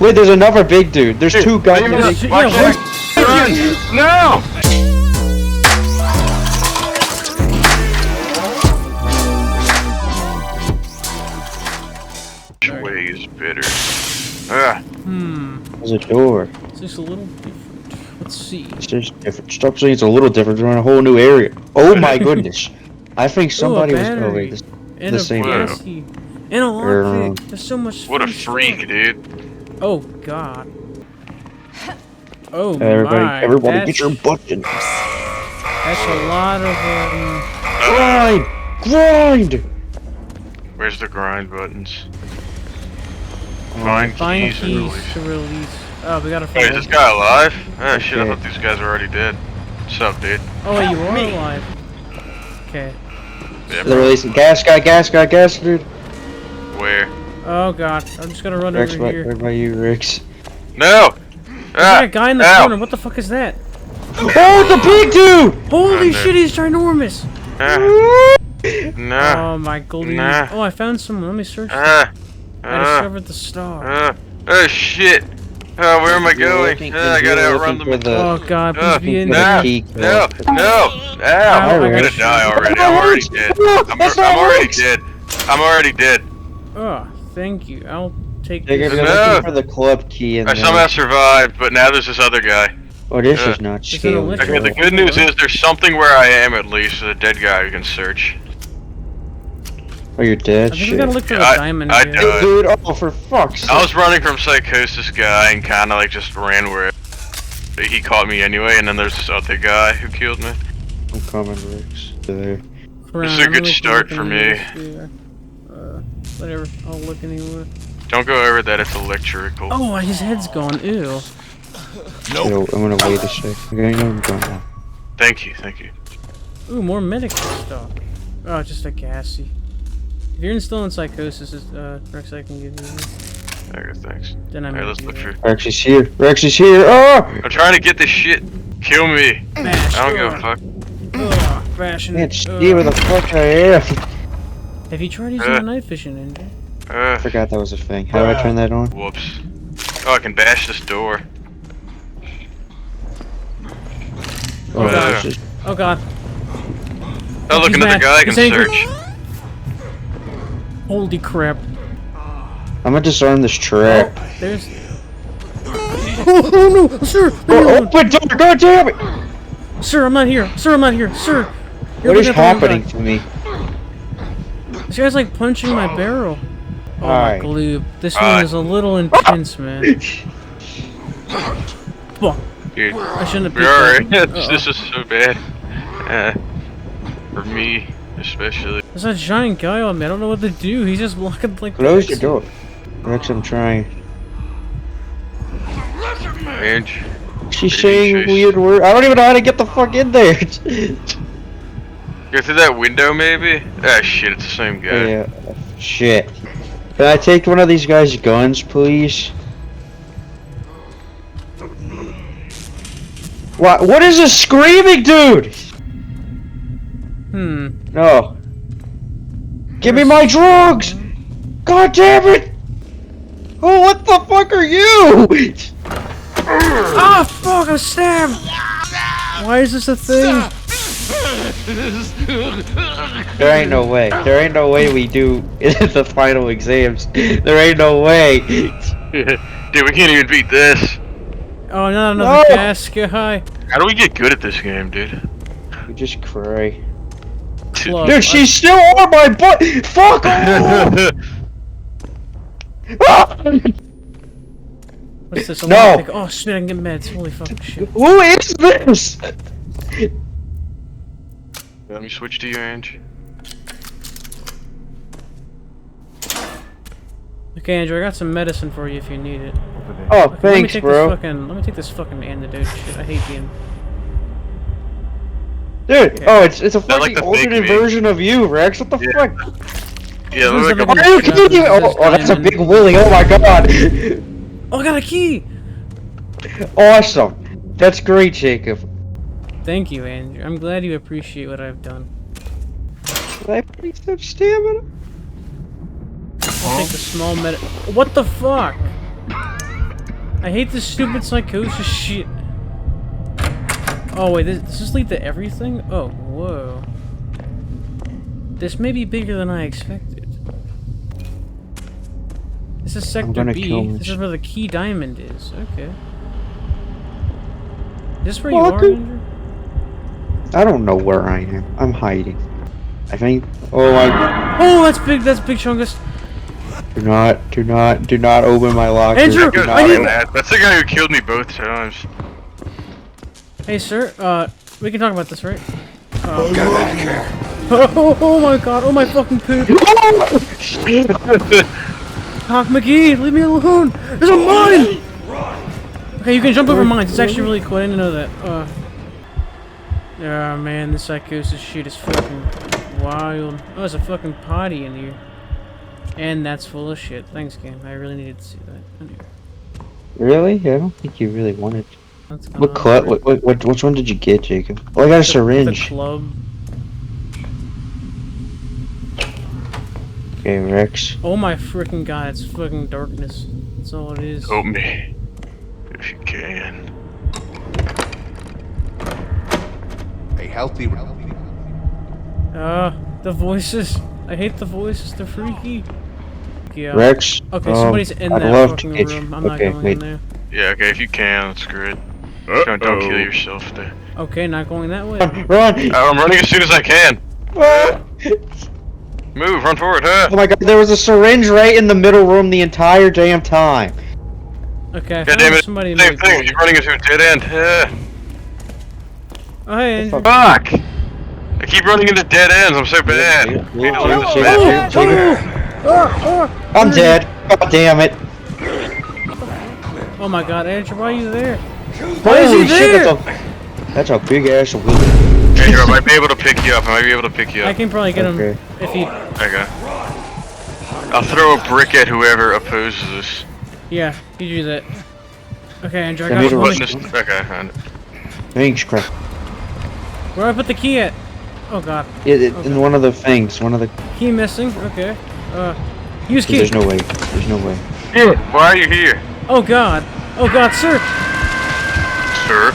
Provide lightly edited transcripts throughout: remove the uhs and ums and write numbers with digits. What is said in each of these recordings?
Wait, there's another big dude. There's two guys. No! Way is bitter. There's a door. It's just a little different. Let's see. It's just different. Stop saying it's a little different. We're in a whole new area. Oh my goodness. I think somebody was. Oh wait, this the same. And a lockpick. There's so much. What a freak, dude. Oh god. Oh everybody, everybody, get your buttons. That's a lot of grind. Where's the grind buttons? Find keys to release. Oh, we gotta find. Wait, is this guy alive? Oh shit, I thought these guys were already dead. What's up, dude? Oh, you are alive. Okay. Yeah, They're releasing gas guy, dude. Where? Oh god, I'm just gonna run over here. Where by you, Rix? No! There's that guy in the corner. What the fuck is that? Oh, the big dude! Holy shit, he's ginormous! No. Oh my golden. Oh, I found someone. Let me search. I discovered the star. Oh shit! Oh, where am I going? I gotta outrun them. Oh god, please be in there. No! Ow! I'm gonna die already. I'm already dead. I'm already dead. Oh, thank you. I'll take this. this. Looking for the club key in I somehow survived, but now there's this other guy. Oh, this is not scary. Okay, the good news is there's something where I am at least, a dead guy who can search. Oh, you're dead? I think we gotta look for the diamond. I died. Dude, oh, for fuck's sake. I was running from Psychosis guy and kinda like just ran where he caught me anyway, and then there's this other guy who killed me. I'm coming, Rix. There. This is a good start for me. Whatever, I'll look anyway. Don't go over that, it's electrical. Oh, his head's gone, ew. Nope. I'm gonna wait a sec. I'm going now. Thank you. Ooh, more medical stuff. Oh, just a gassy. If you're still in Psychosis, Rex, I can give you this. Okay, thanks. Then I'm let's look for... Rex is here! Oh! I'm trying to get this shit. Kill me. Mash. I don't give a fuck. Fashion. Can't see where the fuck I am. Have you tried using the night vision engine? I forgot that was a thing. How do I turn that on? Whoops. Oh, I can bash this door. Oh, god. Oh god. Oh, look, another guy I can search. Holy crap. I'm gonna disarm this trap. Oh, there's... Oh no! Sir! Open door! God damn it! Sir, I'm not here! Sir, I'm not here! Sir! What is happening to me? This guy's like punching my barrel. Oh my glue. This one is a little intense, man. Fuck. Dude, I shouldn't have picked that. This is so bad. For me, especially. There's that giant guy on me. I don't know what to do. He's just blocking like. Close your door. Rex, I'm trying. Ange. She's saying weird words. I don't even know how to get the fuck in there. Go through that window, maybe? Ah, shit, it's the same guy. Yeah. Shit. Can I take one of these guys' guns, please? What is this screaming, dude? No. Give me my drugs! God damn it! Oh, what the fuck are you? Ah, fuck! I was stabbed! Why is this a thing? There ain't no way. There ain't no way we do the final exams. There ain't no way. Dude, we can't even beat this. Oh, not another gas guy. How do we get good at this game, dude? We just cry. Dude, she's still on my butt! Fuck off! What's this? No! Oh shit, I can get meds. Holy fucking shit. Who is this? Let me switch to you, Ange. Okay, Andrew, I got some medicine for you if you need it. Oh, okay, thanks, bro. Let me take this fucking antidote shit. I hate being... Dude, okay. Oh, it's a fucking like alternate version of you, Rex. What the fuck? Yeah, look like Are you kidding me? Oh, that's a big willy. Oh my god. Oh, I got a key! Awesome. That's great, Jacob. Thank you, Andrew. I'm glad you appreciate what I've done. Can I please have stamina? I'll take the small What the fuck? I hate this stupid psychosis shit. Oh wait, does this lead to everything? Oh, whoa. This may be bigger than I expected. This is Sector B. This is where the key diamond is. Okay. Is this where you are, Andrew? I don't know where I am. I'm hiding. I think. Oh, Oh, that's big. That's big, Chungus. Do not open my locker. Andrew, that's the guy who killed me both times. Hey, sir. We can talk about this, right? Get back here. Oh my god. Oh my fucking poop. Hawk McGee, leave me alone. There's a mine. Okay, you can jump over mines. It's actually really cool. I didn't know that. Oh man, this psychosis shit is fucking wild. Oh, there's a fucking potty in here. And that's full of shit. Thanks, game. I really needed to see that. Anyway. Really? I don't think you really wanted. What club? Which one did you get, Jacob? Oh, I got a syringe. The club. Okay, Rex. Oh my freaking god! It's fucking darkness. That's all it is. Help me, if you can. A healthy. The voices. I hate the voices. They're freaky. Yeah. Rex. Okay, somebody's in I'd that love fucking to get room. you. I'm not Okay, going wait. in there. Yeah, okay, if you can, that's great. Don't kill yourself there. Okay, not going that way. Run! I'm running as soon as I can. Move, run forward, huh? Oh my god, there was a syringe right in the middle room the entire damn time. Okay, I God found damn it, somebody same thing, you're running into a dead end. Oh, hey, Andrew. Fuck! I keep running into dead ends, I'm so bad. I'm dead. God damn it. Oh my god, Andrew, why are you there? Why is he there? That's a big ass wheel. Andrew, I might be able to pick you up, I can probably get him Okay. if he... Okay. I'll throw a brick at whoever opposes us. Yeah, you do that. Okay, Andrew, I Send me got the you. rest. Okay, I found it. Thanks, crap. Where do I put the key at? Oh god. In one of the things. One of the. Key missing? Okay. Use key. There's no way. There's no way. Why are you here? Oh god. Oh god, sir. Sir?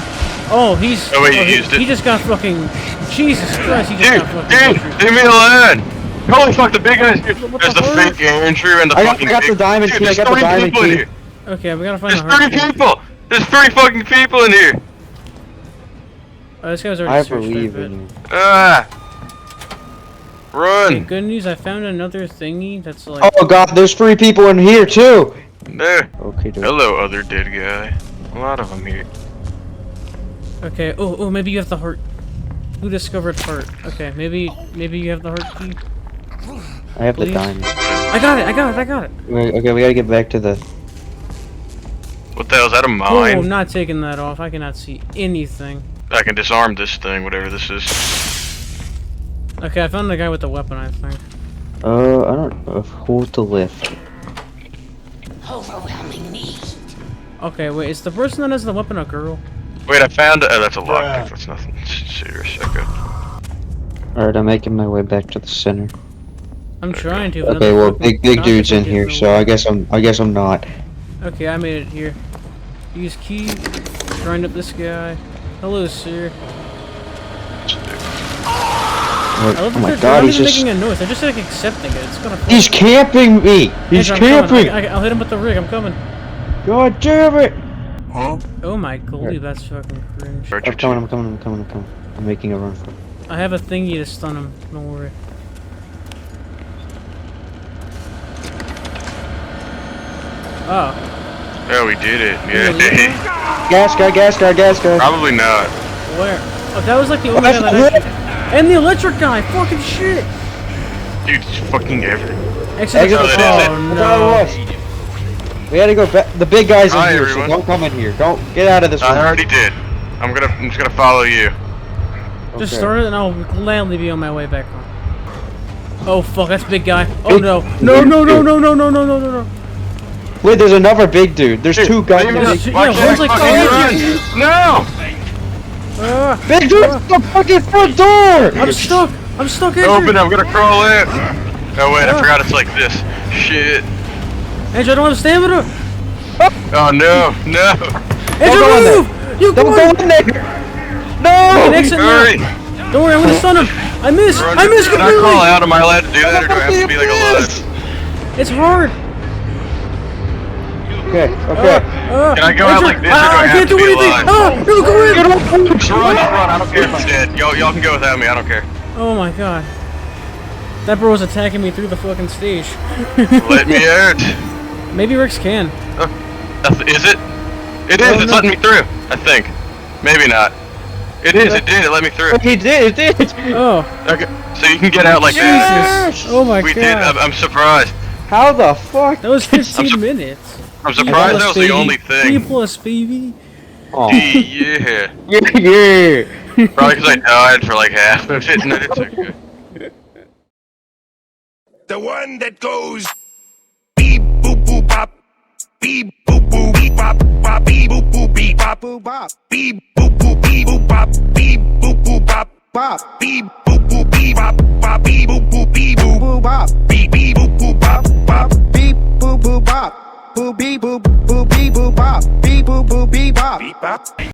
Oh, he's... Oh wait, you used it. He just got fucking... Jesus Christ, he just got fucking... Leave me alone! Holy fuck, the big guy's here! What There's the the fuck? fake Andrew and the I fucking got the big... diamond Dude, key, I there's got the 30 diamond people in key. here! Okay, we gotta find There's the hard 30 key. people! There's 30 fucking people in here! This guy's already I searched believe for a in bit. you. Ah! Run! Okay, good news, I found another thingy that's like... Oh god, there's 3 people in here too. There. Okay, dude. Hello, other dead guy. A lot of them here. Okay, oh, maybe you have the heart. Who discovered heart? Okay, maybe you have the heart key. I have Please? the diamond. I got it! Okay, we gotta get back to the. What the hell, is that a Oh, mine? I'm not taking that off. I cannot see anything. I can disarm this thing, whatever this is. Okay, I found the guy with the weapon, I think. I don't know. Hold to lift. Overwhelming need. Okay, wait, is the person that has the weapon a girl? Wait, I found it. Oh, that's a lockpick. That's nothing serious. Okay. Alright, I'm making my way back to the center. I'm trying to. Okay, well, big dude's in here, so I guess I'm not. Okay, I made it here. Use key. Grind up this guy. Hello, sir. I love Oh my they're god, not he's even just. making a noise. They're just like accepting it. It's gonna. He's camping me! He's Andrew, I'm coming. camping! I'll hit him with the rig. I'm coming. God damn it! Oh my god, that's fucking cringe. I'm coming. I'm making a run for it. I have a thingy to stun him. Don't worry. Oh. Oh, we did it. Yeah. Gas guy. Probably not. Where? Oh, that was like the only guy that actually... And the electric guy! Fucking shit! Dude, it's fucking everywhere. Exit the... Oh, that is Oh, no. We gotta go back. The big guy's in Hi, here, everyone. so don't come in here. Don't get out of this room. I already did. I'm just gonna follow you. Just Okay. start it and I'll gladly be on my way back home. Oh fuck, that's big guy. Oh Big- no. big No. dude. Wait, there's another big dude. There's 2 guys. Leave Yeah, us. yeah, Why one's can't like I fucking fucking- run? No! Big dude, the fucking front door! I'm stuck! I'm stuck in Open it, I'm gonna crawl in. Oh wait, I forgot it's like this. Shit. Andrew, I don't have stamina! Oh no, no! Andrew, go in move! You Don't go in there! can No! exit Hurry! now. Don't worry, I'm gonna stun him. I missed. I missed Can I call completely. out? Am I allowed to do that, or do I have to be like alive? It's hard. Okay, okay. Can I go out like this, or do I I have can't to do be anything. alive? Ah, no, go in. Just run, I don't care if I'm dead. Y'all can go without me, I don't care. Oh my god. That bro was attacking me through the fucking stage. Let me out. Maybe Ricks can. Is it? It is, it's letting me through, I think. Maybe not. It is, it did, it let me through. He did, it did! Oh. Okay, so you can get out like that. Jesus. Oh my We god. did, I'm surprised. How the fuck? That was 15 minutes. I'm surprised that was the only 3 thing. plus, baby. Yeah. Yeah, yeah! Probably because I died for like half of it, and it's okay. The one that goes beep boop boop bop, beep boop boop beep bop bop, beep boop boop beep bop boop bop, beep boop boop beep boop bop, beep boop boop bop bop, beep boop boop beep bop bop, beep boop boop beep boop boop bop, beep beep boop boop bop bop, beep boop boop bop, boop beep boop boop beep boop bop, beep boop boop beep bop.